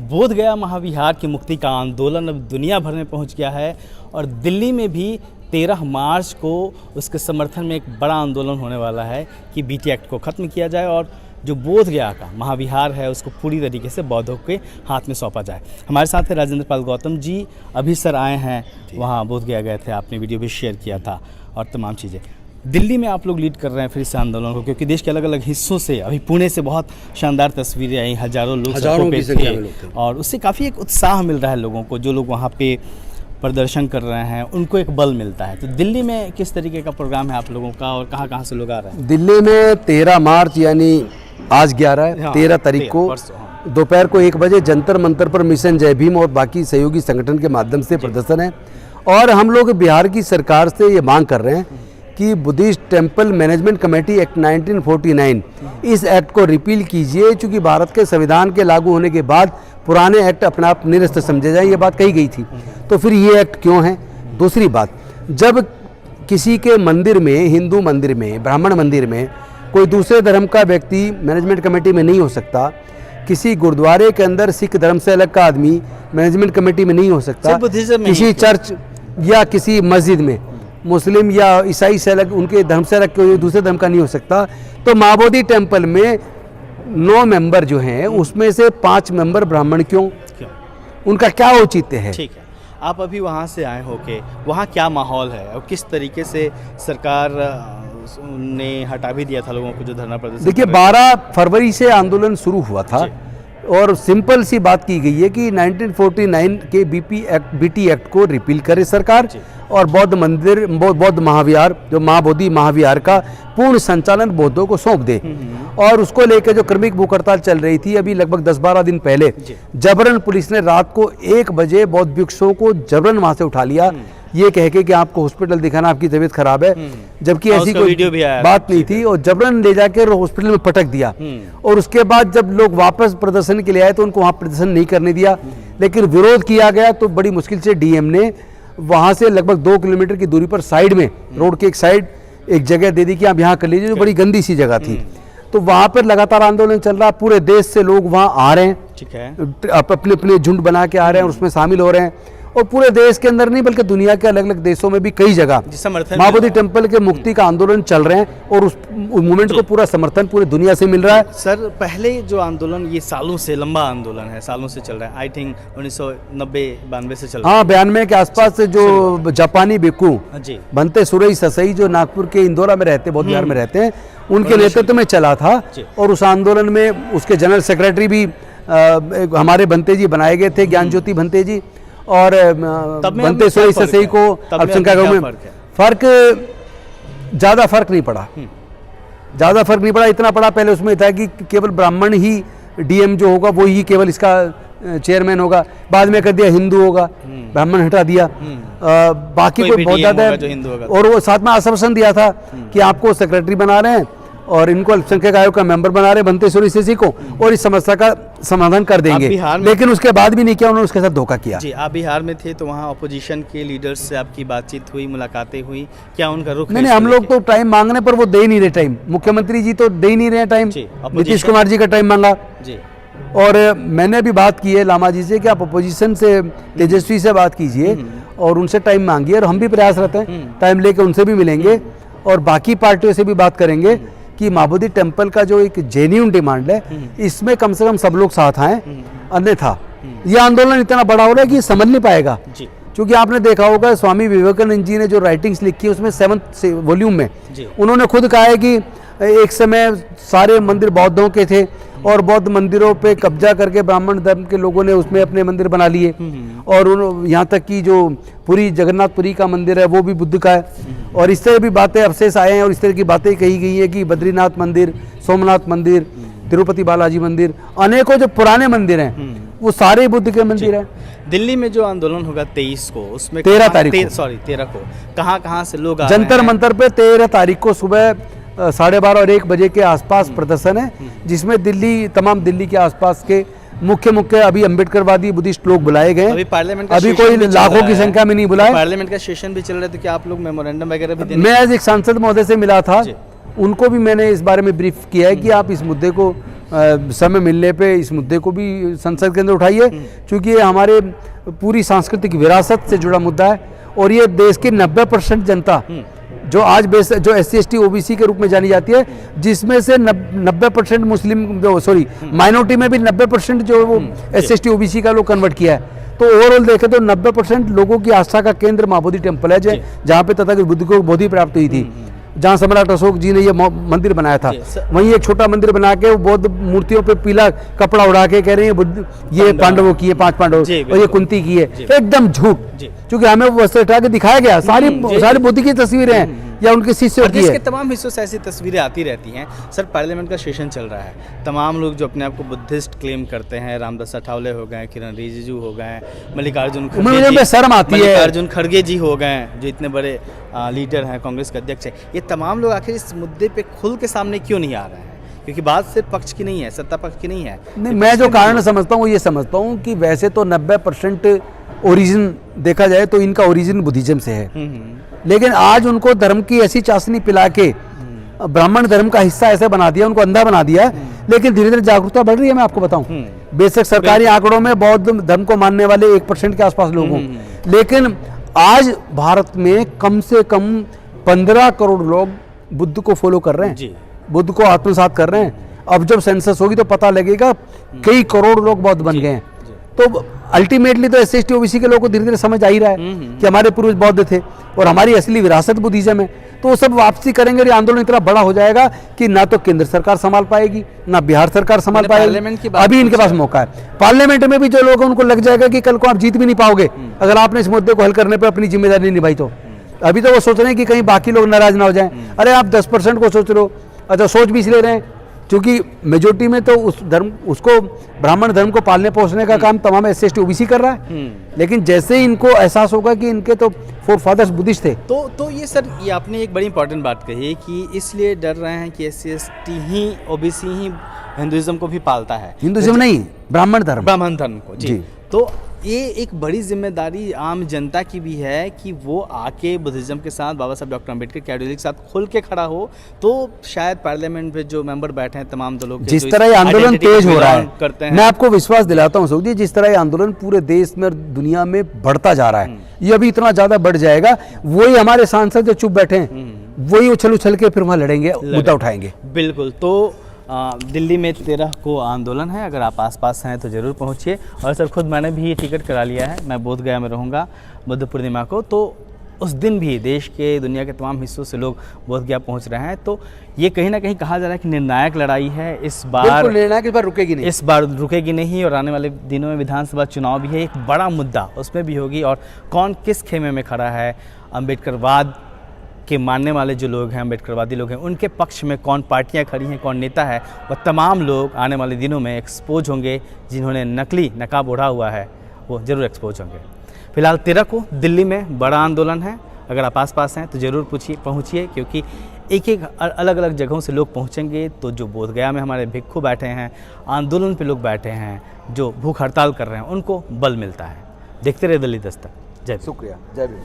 बोध गया महाविहार की मुक्ति का आंदोलन अब दुनिया भर में पहुंच गया है और दिल्ली में भी 13 मार्च को उसके समर्थन में एक बड़ा आंदोलन होने वाला है कि बीटी एक्ट को ख़त्म किया जाए और जो बोध गया का महाविहार है उसको पूरी तरीके से बौद्धों के हाथ में सौंपा जाए। हमारे साथ है राजेंद्र पाल गौतम जी। अभी सर आए हैं, वहाँ बोध गया गए थे, आपने वीडियो भी शेयर किया था और तमाम चीज़ें। दिल्ली में आप लोग लीड कर रहे हैं फिर इस आंदोलन को, क्योंकि देश के अलग अलग हिस्सों से, अभी पुणे से बहुत शानदार तस्वीरें आई, हज़ारों लोग सड़कों पे थे और उससे काफ़ी एक उत्साह मिल रहा है लोगों को। जो लोग वहाँ पे प्रदर्शन कर रहे हैं उनको एक बल मिलता है। तो दिल्ली में किस तरीके का प्रोग्राम है आप लोगों का और कहाँ कहाँ से लोग आ रहे हैं? दिल्ली में 13 मार्च यानी आज 11 है, 13 तारीख को दोपहर को 1 बजे जंतर मंतर पर मिशन जय भीम और बाकी सहयोगी संगठन के माध्यम से प्रदर्शन है। और हम लोग बिहार की सरकार से ये मांग कर रहे हैं कि Buddhist temple management committee act 1949 इस एक्ट को रिपील कीजिए, क्योंकि भारत के संविधान के लागू होने के बाद पुराने एक्ट अपने आप निरस्त समझे जाए, ये बात कही गई थी। तो फिर ये एक्ट क्यों है? दूसरी बात, जब किसी के मंदिर में, हिंदू मंदिर में, ब्राह्मण मंदिर में कोई दूसरे धर्म का व्यक्ति मैनेजमेंट कमेटी में नहीं हो सकता, किसी गुरुद्वारे के अंदर सिख धर्म से अलग का आदमी मैनेजमेंट कमेटी में नहीं हो सकता, किसी चर्च या किसी मस्जिद में मुस्लिम या ईसाई से अलग, उनके धर्म से अलग कोई दूसरे धर्म का नहीं हो सकता, तो माँ बोधि टेम्पल में 9 मेंबर जो हैं उसमें से 5 मेंबर ब्राह्मण क्यों? उनका क्या औचित्य है? ठीक है, आप अभी वहाँ से आए हो के वहाँ क्या माहौल है और किस तरीके से सरकार ने हटा भी दिया था लोगों को जो धरना प्रदर्शन? देखिए, 12 फरवरी से आंदोलन शुरू हुआ था और सिंपल सी बात की गई है कि 1949 के बीटी एक्ट को रिपील करे सरकार और बौद्ध मंदिर, बौद्ध महाविहार, जो माँ बोधि महाविहार का पूर्ण संचालन बौद्धों को सौंप दे। और उसको लेकर जो क्रमिक भूख हड़ताल चल रही थी, अभी लगभग 10-12 दिन पहले जबरन पुलिस ने रात को 1 बजे बौद्ध भिक्षुओं को जबरन वहां से उठा लिया, ये कह के कि आपको हॉस्पिटल दिखाना, आपकी तबीयत खराब है, जबकि ऐसी कोई बात नहीं थी। और जबरन ले जाकर हॉस्पिटल में पटक दिया। और उसके बाद जब लोग वापस प्रदर्शन के लिए आए तो उनको वहाँ प्रदर्शन नहीं करने दिया, लेकिन विरोध किया गया। तो बड़ी मुश्किल से डीएम ने वहाँ से लगभग 2 किलोमीटर की दूरी पर साइड में, रोड के एक साइड एक जगह दे दी कि आप यहाँ कर लीजिए, जो बड़ी गंदी सी जगह थी। तो वहाँ पर लगातार आंदोलन चल रहा, पूरे देश से लोग वहाँ आ रहे हैं, ठीक है, अपने अपने झुंड बना के आ रहे हैं और उसमें शामिल हो रहे हैं। और पूरे देश के अंदर नहीं बल्कि दुनिया के अलग अलग देशों में भी कई जगह माँ बोधि टेम्पल के मुक्ति का आंदोलन चल रहे हैं और उस मूवमेंट को पूरा समर्थन पूरी दुनिया से मिल रहा है। सर, पहले जो आंदोलन, ये सालों से लंबा आंदोलन है, सालों से चल रहा है, आई थिंक 1990-92 से चल रहा है। हाँ, 92 के आसपास से जो जापानी भिक्षु बनते सुरई ससई, जो नागपुर के इंदौरा में रहते, बौद्ध विहार में रहते हैं, उनके नेतृत्व में चला था। और उस आंदोलन में उसके जनरल सेक्रेटरी भी हमारे भंते जी बनाए गए थे, ज्ञान ज्योति भंते जी। और बनते सोई ससई को अल्पसंख्यक में फर्क, ज़्यादा फर्क नहीं पड़ा, ज़्यादा फर्क नहीं पड़ा। इतना पड़ा पहले उसमें था कि केवल ब्राह्मण ही डीएम जो होगा वो ही केवल इसका चेयरमैन होगा, बाद में कर दिया हिंदू होगा, ब्राह्मण हटा दिया, बाकी कोई बहुत ज़्यादा। और वो साथ में आश्वासन दिया था कि आपको सेक्रेटरी बना रहे हैं और इनको अल्पसंख्यक आयोग का मेंबर बना रहे बनते सोई ससई को, और इस समस्या का समाधान कर देंगे। लेकिन उसके बाद भी नहीं किया, उन्होंने उसके साथ धोखा किया। जी, आप बिहार में थे तो वहाँ अपोजिशन के लीडर्स से आपकी बातचीत हुई, मुलाकातें हुई, क्या उनका रुख? नहीं, हम लोग तो टाइम मांगने पर वो दे ही नहीं रहे टाइम। मुख्यमंत्री जी तो दे ही नहीं रहे टाइम, नीतीश कुमार जी का टाइम मांगा जी। और मैंने भी बात की है लामा जी से कि आप अपोजिशन से, तेजस्वी से बात कीजिए और उनसे टाइम मांगिए, और हम भी प्रयास रहते हैं टाइम लेके उनसे भी मिलेंगे और बाकी पार्टियों से भी बात करेंगे कि माँ बोधि टेम्पल का जो एक जेन्युइन डिमांड है, इसमें कम से कम सब लोग साथ आए, अन्यथा यह आंदोलन इतना बड़ा हो रहा है कि समझ नहीं पाएगा। क्योंकि आपने देखा होगा स्वामी विवेकानंद जी ने जो राइटिंग्स लिखी है उसमें 7th वॉल्यूम में उन्होंने खुद कहा है कि एक समय सारे मंदिर बौद्धों के थे और बौद्ध मंदिरों पे कब्जा करके ब्राह्मण धर्म के लोगों ने उसमें अपने मंदिर बना लिए, और यहाँ तक कि जो पुरी जगन्नाथपुरी का मंदिर है वो भी बुद्ध का है। और इस तरह भी बातें अवशेष आए हैं और इस तरह की बातें कही गई है कि बद्रीनाथ मंदिर, सोमनाथ मंदिर, तिरुपति बालाजी मंदिर, अनेकों जो पुराने मंदिर हैं वो सारे बुद्ध के मंदिर हैं। दिल्ली में जो आंदोलन होगा 23 को, उसमें 13 तारीख को कहाँ से लोग जंतर मंतर पे 13 तारीख को सुबह 12:30 और 1 बजे के आसपास प्रदर्शन है, जिसमें तमाम दिल्ली के आसपास के मुख्य अभी अम्बेडकरवादी बुद्धिस्ट लोग बुलाए गए। अभी पार्लियामेंट का अभी कोई लाखों की संख्या में नहीं बुलाए। पार्लियामेंट का सेशन भी चल रहा है, तो क्या आप लोग मेमोरेंडम वगैरह भी देंगे? मैं आज एक सांसद महोदय से मिला था, उनको भी मैंने इस बारे में ब्रीफ किया है कि आप इस मुद्दे को समय मिलने पे इस मुद्दे को भी संसद के अंदर उठाइए, क्योंकि ये हमारे पूरी सांस्कृतिक विरासत से जुड़ा मुद्दा है और ये देश की 90% जनता जो आज जो SC ST OBC के रूप में जानी जाती है, जिसमें से 90% मुस्लिम माइनॉरिटी में भी 90% जो वो SC ST OBC का लोग कन्वर्ट किया है। तो ओवरऑल देखें तो 90% लोगों की आस्था का केंद्र माँ बोधि टेम्पल है, जहाँ पे तथागत बुद्ध को बोधि प्राप्त हुई थी, जहाँ सम्राट अशोक जी ने ये मंदिर बनाया था। वहीं एक छोटा मंदिर बना के वो बौद्ध मूर्तियों पे पीला कपड़ा उड़ा के कह रहे हैं बुद्ध ये पांडवों की है, 5 पांडव और ये कुंती की है। एकदम झूठ, क्योंकि हमें वो वस्त्र उठा के दिखाया गया, सारी बुद्ध की तस्वीरें हैं या उनके शिष्यों की है। तमाम हिस्सों से ऐसी तस्वीरें आती रहती हैं। सर, पार्लियामेंट का सेशन चल रहा है, तमाम लोग जो अपने आप को बुद्धिस्ट क्लेम करते हैं, रामदास अठावले हो गए, किरण रिजिजू हो गए, मल्लिकार्जुन खड़गे जी हो गए, जो इतने बड़े लीडर हैं, कांग्रेस के अध्यक्ष हैं, ये तमाम लोग आखिर इस मुद्दे पे खुल के सामने क्यों नहीं आ रहे हैं? क्योंकि बात सिर्फ पक्ष की नहीं है, सत्ता पक्ष की नहीं है। नहीं, मैं जो कारण समझता हूँ ये समझता हूँ कि वैसे तो 90% ओरिजिन देखा जाए तो इनका ओरिजिन बुद्धिज्म से है, लेकिन आज उनको धर्म की ऐसी चाशनी पिला के ब्राह्मण धर्म का हिस्सा ऐसे बना दिया, उनको अंधा बना दिया। लेकिन धीरे धीरे जागरूकता बढ़ रही है। मैं आपको बताऊं, बेशक सरकारी आंकड़ों में बौद्ध धर्म को मानने वाले 1% के आसपास लोग हों, लेकिन आज भारत में कम से कम 15 करोड़ लोग बुद्ध को फॉलो कर रहे हैं, बुद्ध को आत्मसात कर रहे हैं। अब जब सेंसस होगी तो पता लगेगा कई करोड़ लोग बौद्ध बन गए हैं। तो अल्टीमेटली तो SC ST OBC के लोगों को धीरे धीरे समझ आ ही रहा है कि हमारे पूर्वज बौद्ध थे और हमारी असली विरासत बुद्धिज्म है। तो वो सब वापसी करेंगे और ये आंदोलन इतना बड़ा हो जाएगा कि ना तो केंद्र सरकार संभाल पाएगी, ना बिहार सरकार संभाल पाएगी। अभी इनके पास मौका है। पार्लियामेंट में भी जो लोग उनको लग जाएगा कि कल को आप जीत भी नहीं पाओगे अगर आपने इस मुद्दे को हल करने पर अपनी जिम्मेदारी नहीं निभाई तो। अभी तो वो सोच रहे हैं कि कहीं बाकी लोग नाराज ना हो जाएं। अरे आप 10% को सोच रहे हो, अच्छा सोच भी इसलिए रहे हैं क्योंकि मेजोरिटी में तो उसको ब्राह्मण धर्म को पालने पोसने का काम तमाम SC ST OBC कर रहा है। लेकिन जैसे ही इनको एहसास होगा कि इनके तो फोरफादर्स बुद्धिस्ट थे, तो ये सर, ये आपने एक बड़ी इंपॉर्टेंट बात कही है कि इसलिए डर रहे हैं कि SC ST ही OBC ही हिंदुइज्म को भी पालता है। हिंदुइज्म नहीं, ब्राह्मण धर्म को। जी। तो ये एक बड़ी जिम्मेदारी आम जनता की भी है कि वो आके बुद्धिज्म के साथ, बाबा साहब डॉक्टर अम्बेडकर के आइडियोलॉजी के साथ खुल के खड़ा हो। तो शायद पार्लियामेंट में जो मेंबर बैठे हैं तमाम दलों के, जिस तरह ये आंदोलन तेज हो रहा है, मैं आपको विश्वास दिलाता हूँ अशोक जी, जिस तरह ये आंदोलन पूरे देश में और दुनिया में बढ़ता जा रहा है, ये अभी इतना ज्यादा बढ़ जाएगा। वही हमारे सांसद जो चुप बैठे हैं वही उछल के फिर वहाँ लड़ेंगे, मुद्दा उठाएंगे। बिल्कुल। तो दिल्ली में 13 को आंदोलन है, अगर आप आसपास हैं तो ज़रूर पहुंचिए। और सर, खुद मैंने भी ये टिकट करा लिया है, मैं बोध गया में रहूँगा बुद्ध पूर्णिमा को। तो उस दिन भी देश के, दुनिया के तमाम हिस्सों से लोग बोध गया पहुँच रहे हैं। तो ये कहीं ना कहीं कहा जा रहा है कि निर्णायक लड़ाई है इस बार। निर्णायक इस बार रुकेगी नहीं, इस बार रुकेगी नहीं। और आने वाले दिनों में विधानसभा चुनाव भी है, एक बड़ा मुद्दा उसमें भी होगी। और कौन किस खेमे में खड़ा है, अम्बेडकरवाद के मानने वाले जो लोग हैं, अम्बेडकरवादी लोग हैं, उनके पक्ष में कौन पार्टियां खड़ी हैं, कौन नेता है, वह तमाम लोग आने वाले दिनों में एक्सपोज होंगे। जिन्होंने नकली नकाब ओढ़ा हुआ है वो ज़रूर एक्सपोज होंगे। फिलहाल 13 को दिल्ली में बड़ा आंदोलन है, अगर आप आसपास हैं तो ज़रूर पहुँचिए, क्योंकि एक एक अलग अलग जगहों से लोग पहुँचेंगे। तो जो बोध गया में हमारे भिक्खु बैठे हैं, आंदोलन पे लोग बैठे हैं, जो भूख हड़ताल कर रहे हैं, उनको बल मिलता है। देखते रहे दिल्ली दस्तक। जय, शुक्रिया, जय भीम।